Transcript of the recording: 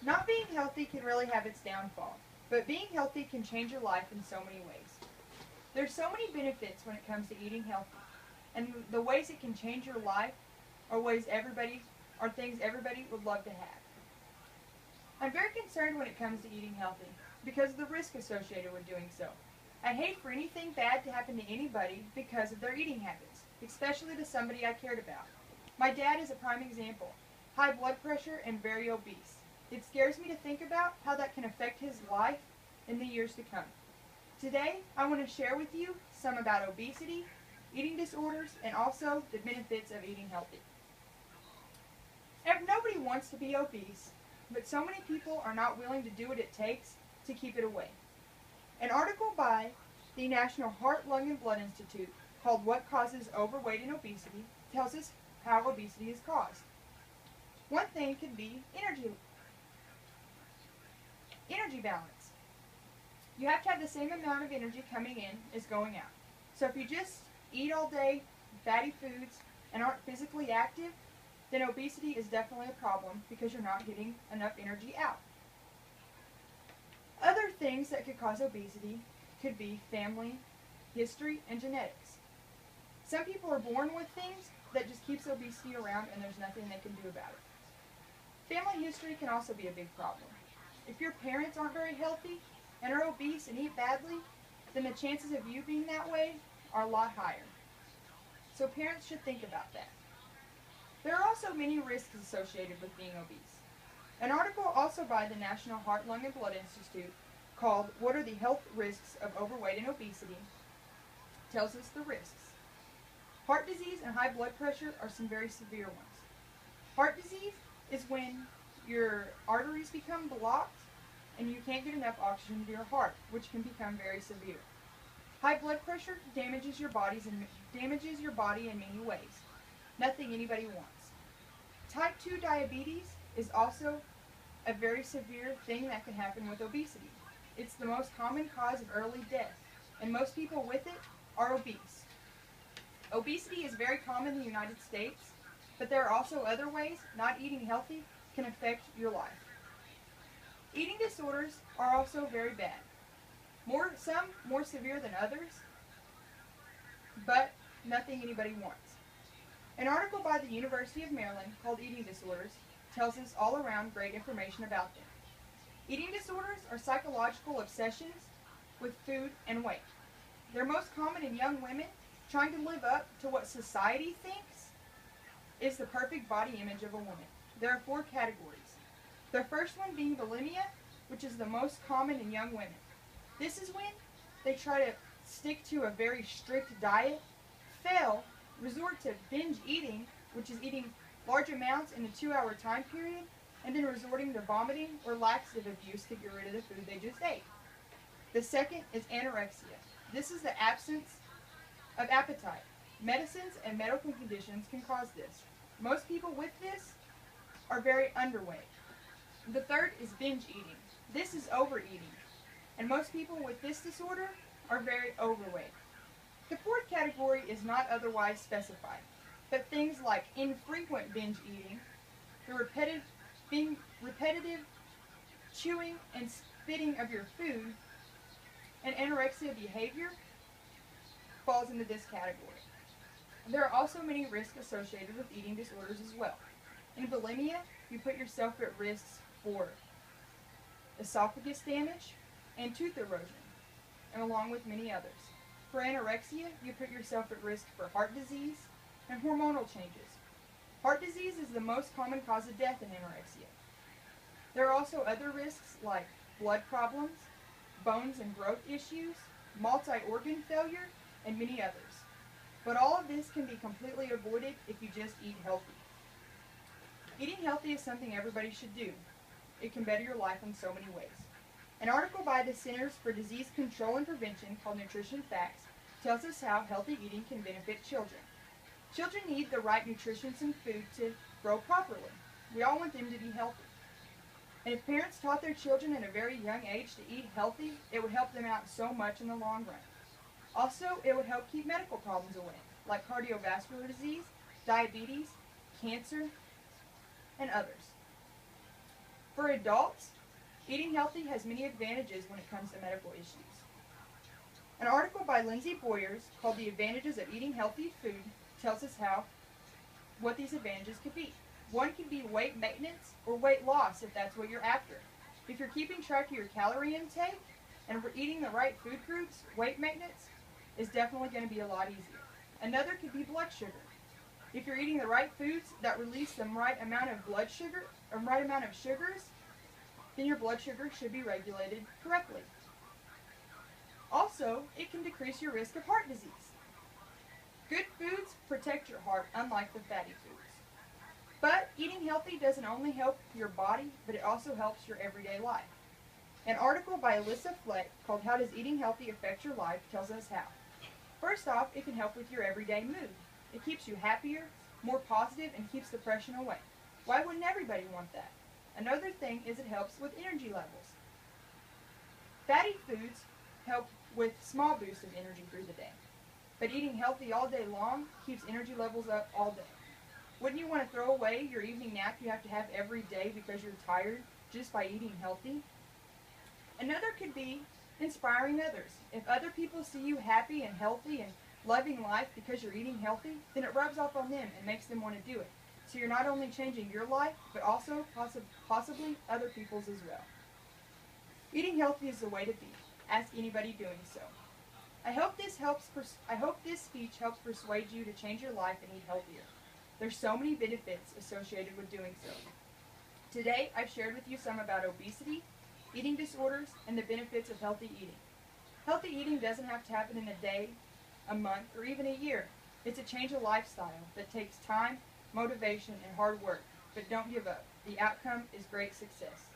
Not being healthy can really have its downfall, but being healthy can change your life in so many ways. There's so many benefits when it comes to eating healthy, and the ways it can change your life are things everybody would love to have. I'm very concerned when it comes to eating healthy because of the risk associated with doing so. I hate for anything bad to happen to anybody because of their eating habits, especially to somebody I cared about. My dad is a prime example. High blood pressure and very obese. It scares me to think about how that can affect his life in the years to come. Today, I want to share with you some about obesity, eating disorders, and also the benefits of eating healthy. Nobody wants to be obese, but so many people are not willing to do what it takes to keep it away. An article by the National Heart, Lung, and Blood Institute called What Causes Overweight and Obesity tells us how obesity is caused. One thing could be energy balance. You have to have the same amount of energy coming in as going out. So if you just eat all day fatty foods and aren't physically active, then obesity is definitely a problem because you're not getting enough energy out. Other things that could cause obesity could be family, history, and genetics. Some people are born with things that just keeps obesity around and there's nothing they can do about it. Family history can also be a big problem. If your parents aren't very healthy and are obese and eat badly, then the chances of you being that way are a lot higher. So parents should think about that. There are also many risks associated with being obese. An article also by the National Heart, Lung, and Blood Institute called What Are the Health Risks of Overweight and Obesity tells us the risks. Heart disease and high blood pressure are some very severe ones. Heart disease is when your arteries become blocked and you can't get enough oxygen to your heart, which can become very severe. High blood pressure damages your body in many ways. Nothing anybody wants. Type 2 diabetes is also a very severe thing that can happen with obesity. It's the most common cause of early death, and most people with it are obese. Obesity is very common in the United States, but there are also other ways not eating healthy can affect your life. Eating disorders are also very bad. Some more severe than others, but nothing anybody wants. An article by the University of Maryland called Eating Disorders tells us all around great information about them. Eating disorders are psychological obsessions with food and weight. They're most common in young women trying to live up to what society thinks is the perfect body image of a woman. There are 4 categories. The first one being bulimia, which is the most common in young women. This is when they try to stick to a very strict diet, fail, resort to binge eating, which is eating large amounts in a 2-hour time period, and then resorting to vomiting or laxative abuse to get rid of the food they just ate. The second is anorexia. This is the absence of appetite. Medicines and medical conditions can cause this. Most people with this are very underweight. The third is binge eating. This is overeating, and most people with this disorder are very overweight. The fourth category is not otherwise specified, but things like infrequent binge eating, the repetitive chewing and spitting of your food, and anorexia behavior falls into this category. There are also many risks associated with eating disorders as well. In bulimia, you put yourself at risk for esophagus damage and tooth erosion, and along with many others. For anorexia, you put yourself at risk for heart disease and hormonal changes. Heart disease is the most common cause of death in anorexia. There are also other risks like blood problems, bones and growth issues, multi-organ failure, and many others. But all of this can be completely avoided if you just eat healthy. Eating healthy is something everybody should do. It can better your life in so many ways. An article by the Centers for Disease Control and Prevention called Nutrition Facts tells us how healthy eating can benefit children. Children need the right nutrition and food to grow properly. We all want them to be healthy. And if parents taught their children at a very young age to eat healthy, it would help them out so much in the long run. Also, it would help keep medical problems away, like cardiovascular disease, diabetes, cancer, and others. For adults, eating healthy has many advantages when it comes to medical issues. An article by Lindsay Boyers called The Advantages of Eating Healthy Food tells us what these advantages could be. One could be weight maintenance or weight loss if that's what you're after. If you're keeping track of your calorie intake and eating the right food groups, weight maintenance is definitely going to be a lot easier. Another could be blood sugar. If you're eating the right foods that release the right amount of blood sugar or right amount of sugars, then your blood sugar should be regulated correctly. Also, it can decrease your risk of heart disease. Good foods protect your heart, unlike the fatty foods. But eating healthy doesn't only help your body, but it also helps your everyday life. An article by Alyssa Fleck called How Does Eating Healthy Affect Your Life tells us how. First off, it can help with your everyday mood. It keeps you happier, more positive, and keeps depression away. Why wouldn't everybody want that? Another thing is it helps with energy levels. Fatty foods help with small boosts of energy through the day. But eating healthy all day long keeps energy levels up all day. Wouldn't you want to throw away your evening nap you have to have every day because you're tired just by eating healthy? Another could be inspiring others. If other people see you happy and healthy and loving life because you're eating healthy, then it rubs off on them and makes them want to do it. So you're not only changing your life, but also possibly other people's as well. Eating healthy is the way to be. Ask anybody doing so. I hope this speech helps persuade you to change your life and eat healthier. There's so many benefits associated with doing so. Today, I've shared with you some about obesity, eating disorders, and the benefits of healthy eating. Healthy eating doesn't have to happen in a day, a month, or even a year. It's a change of lifestyle that takes time, motivation, and hard work. But don't give up. The outcome is great success.